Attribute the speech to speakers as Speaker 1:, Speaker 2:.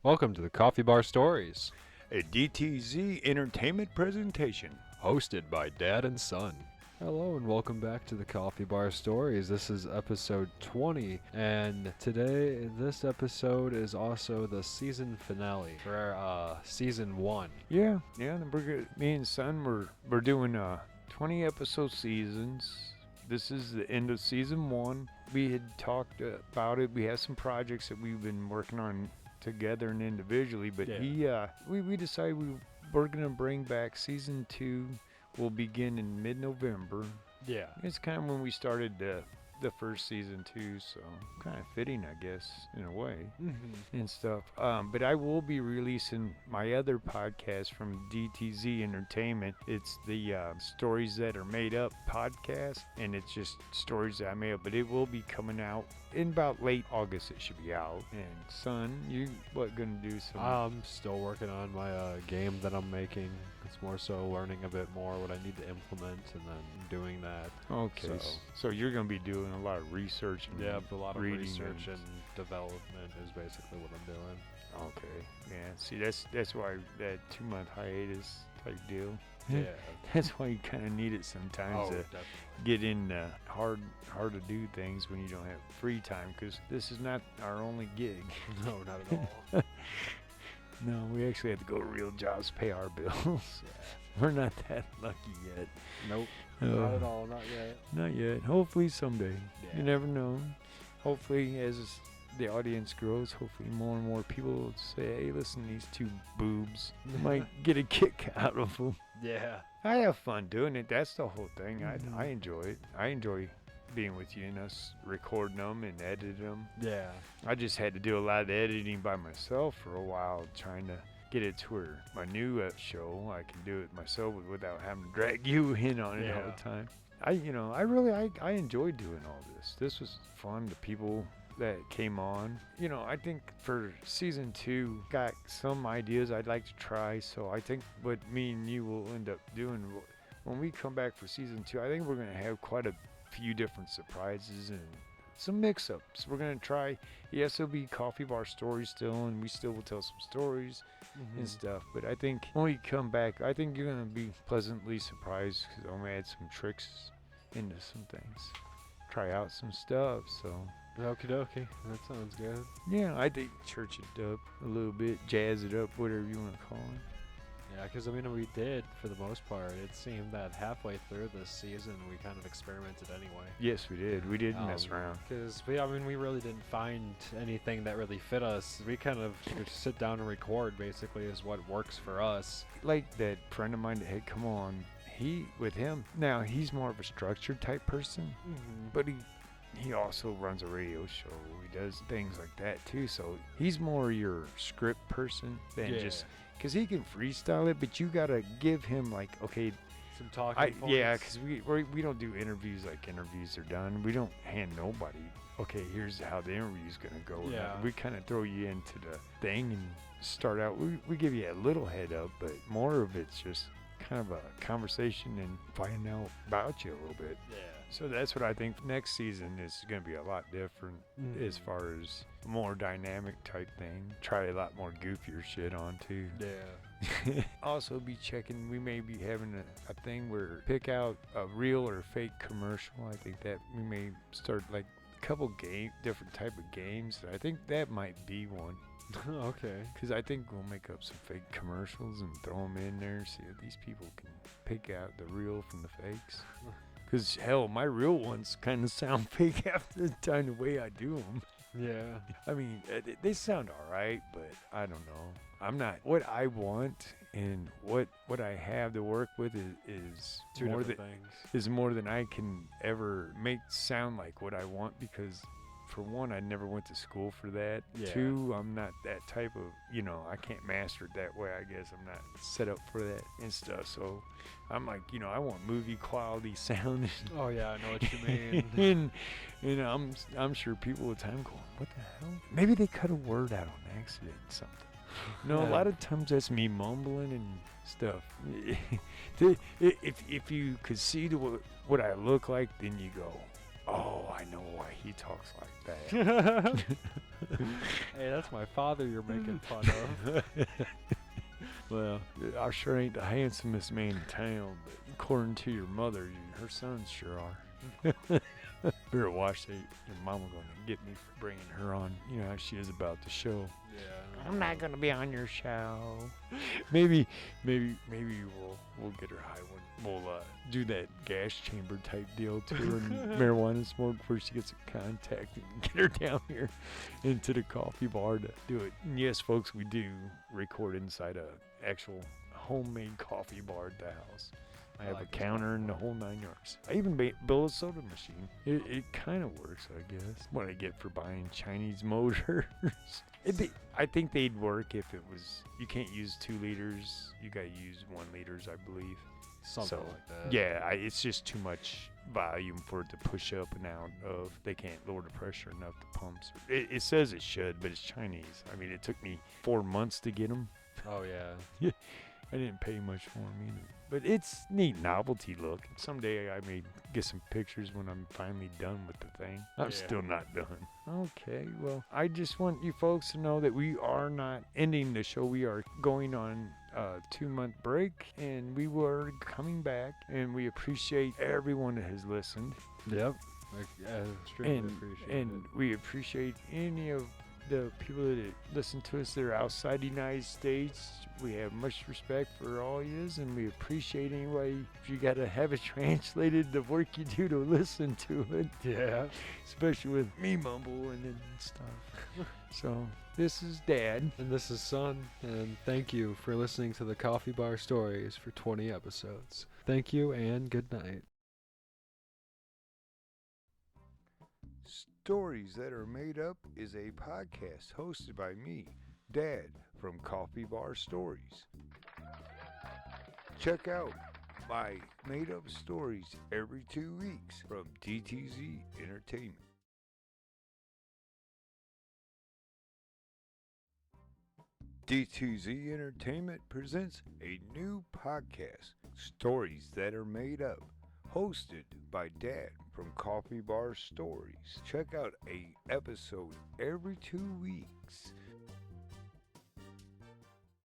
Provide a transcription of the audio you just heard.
Speaker 1: Welcome to the Coffee Bar Stories,
Speaker 2: a DTZ Entertainment presentation.
Speaker 1: hosted by Dad and Son. Hello and welcome back to the Coffee Bar Stories. This is episode 20, and today this episode is also the season finale for season 1.
Speaker 2: Yeah. Me and Son, we're doing 20 episode seasons. This is the end of season 1. We had talked about it. We have some projects that we've been working on together and individually, but we decided we're gonna bring back season 2. Will begin in mid-November.
Speaker 1: Yeah.
Speaker 2: It's kind of when we started the first season too, so kind of fitting, I guess, in a way, and stuff. But I will be releasing my other podcast from DTZ Entertainment. It's the Stories That Are Made Up podcast, and it's just stories that I made up. But it will be coming out in about late August. It should be out. And Son, you gonna do some?
Speaker 1: I'm still working on my game that I'm making. It's more so learning a bit more what I need to implement and then doing that.
Speaker 2: Okay, so you're gonna be doing a lot of research and
Speaker 1: a lot of
Speaker 2: reading
Speaker 1: research and development is basically what I'm doing.
Speaker 2: Okay, yeah. See, that's why that 2-month hiatus type deal.
Speaker 1: Yeah.
Speaker 2: That's why you kind of need it sometimes to
Speaker 1: definitely.
Speaker 2: get in hard to do things when you don't have free time, because this is not our only gig.
Speaker 1: No, not at all.
Speaker 2: No, we actually have to go to real jobs, pay our bills.
Speaker 1: Yeah.
Speaker 2: We're not that lucky yet.
Speaker 1: Nope. Not at all. Not yet.
Speaker 2: Not yet. Hopefully someday.
Speaker 1: Yeah.
Speaker 2: You never know. Hopefully as the audience grows, hopefully more and more people will say, hey, listen, these two boobs might get a kick out of them.
Speaker 1: Yeah.
Speaker 2: I have fun doing it. That's the whole thing. I enjoy it. I enjoy being with you and us recording them and editing them.
Speaker 1: Yeah.
Speaker 2: I just had to do a lot of the editing by myself for a while, trying to get it to where my new show, I can do it myself without having to drag you in on it all the time. I enjoyed doing all this. This was fun. The people that came on, I think for season 2, got some ideas I'd like to try. So I think what me and you will end up doing when we come back for season 2, I think we're going to have quite a few different surprises and some mix-ups. We're going to try, yes, it'll be Coffee Bar Stories still, and we still will tell some stories and stuff. But I think when we come back, I think you're going to be pleasantly surprised, because I'm going to add some tricks into some things. Try out some stuff, so.
Speaker 1: Okie dokie. That sounds good.
Speaker 2: Yeah, I think church it up a little bit, jazz it up, whatever you want to call it.
Speaker 1: Yeah, because, we did, for the most part. It seemed that halfway through this season, we kind of experimented anyway.
Speaker 2: Yes, we did. We did mess around.
Speaker 1: Because, we really didn't find anything that really fit us. We kind of sit down and record, basically, is what works for us.
Speaker 2: Like that friend of mine that had come on, now he's more of a structured type person, but he also runs a radio show. He does things like that too. So he's more your script person than just, because he can freestyle it, but you gotta give him
Speaker 1: some talking points.
Speaker 2: Yeah, because we don't do interviews like interviews are done. We don't hand nobody, okay, here's how the interview's gonna go.
Speaker 1: Yeah.
Speaker 2: We kind of throw you into the thing and start out. We give you a little head up, but more of it's just kind of a conversation and finding out about you a little bit.
Speaker 1: Yeah.
Speaker 2: So that's what I think next season is going to be a lot different as far as more dynamic type thing. Try a lot more goofier shit on too.
Speaker 1: Yeah.
Speaker 2: Also be checking, we may be having a thing where pick out a real or fake commercial. I think that we may start like a couple different type of games. I think that might be one.
Speaker 1: Okay.
Speaker 2: Because I think we'll make up some fake commercials and throw them in there, see if these people can pick out the real from the fakes. Because, hell, my real ones kind of sound fake half the time the way I do them.
Speaker 1: Yeah.
Speaker 2: I mean, they sound all right, but I don't know. I'm not. What I want and what I have to work with is
Speaker 1: Two
Speaker 2: more
Speaker 1: different things.
Speaker 2: Is more than I can ever make sound like what I want, because for one, I never went to school for that.
Speaker 1: Yeah.
Speaker 2: 2, I'm not that type of, I can't master it that way. I guess I'm not set up for that and stuff. So I'm like, I want movie quality sound.
Speaker 1: Oh yeah, I know what you mean.
Speaker 2: and I'm sure people at the time going, what the hell? Maybe they cut a word out on accident or something. No, a lot of times that's me mumbling and stuff. If you could see what I look like, then you go, oh, I know why he talks like that.
Speaker 1: Hey, that's my father you're making fun of.
Speaker 2: Well, I sure ain't the handsomest man in town, but according to your mother, her sons sure are. Better watch that. Your mama gonna get me for bringing her on. You know how she is about the show.
Speaker 1: Yeah.
Speaker 2: I'm not gonna be on your show. maybe we'll get her high one. We'll do that gas chamber type deal to her and marijuana smoke where she gets a contact and get her down here into the coffee bar to do it. And yes, folks, we do record inside a actual homemade coffee bar at the house. I have
Speaker 1: like
Speaker 2: a counter and the whole 9 yards. I even built a soda machine. It kind of works, I guess. What I get for buying Chinese motors. I think they'd work if it was, you can't use 2 liters. You got to use 1 liters, I believe.
Speaker 1: Something like that.
Speaker 2: Yeah, it's just too much volume for it to push up and out of. They can't lower the pressure enough, the pumps. It says it should, but it's Chinese. I mean, it took me 4 months to get them.
Speaker 1: Oh, yeah.
Speaker 2: I didn't pay much for them either. But it's neat novelty look. Someday I may get some pictures when I'm finally done with the thing. I'm still not done. Okay, well, I just want you folks to know that we are not ending the show. We are going on a 2-month break, and we were coming back, and we appreciate everyone that has listened.
Speaker 1: Yep. Extremely appreciate
Speaker 2: And we appreciate any of the people that listen to us that are outside the United States. We have much respect for all yous, and we appreciate anybody. If you got to have it translated, the work you do to listen to it.
Speaker 1: Yeah.
Speaker 2: Especially with me mumbling and stuff. So, this is Dad.
Speaker 1: And this is Son, and thank you for listening to the Coffee Bar Stories for 20 episodes. Thank you, and good night.
Speaker 3: Stories That Are Made Up is a podcast hosted by me, Dad, from Coffee Bar Stories. Check out my made-up stories every 2 weeks from DTZ Entertainment. DTZ Entertainment presents a new podcast, Stories That Are Made Up, hosted by Dad from Coffee Bar Stories. Check out an episode every 2 weeks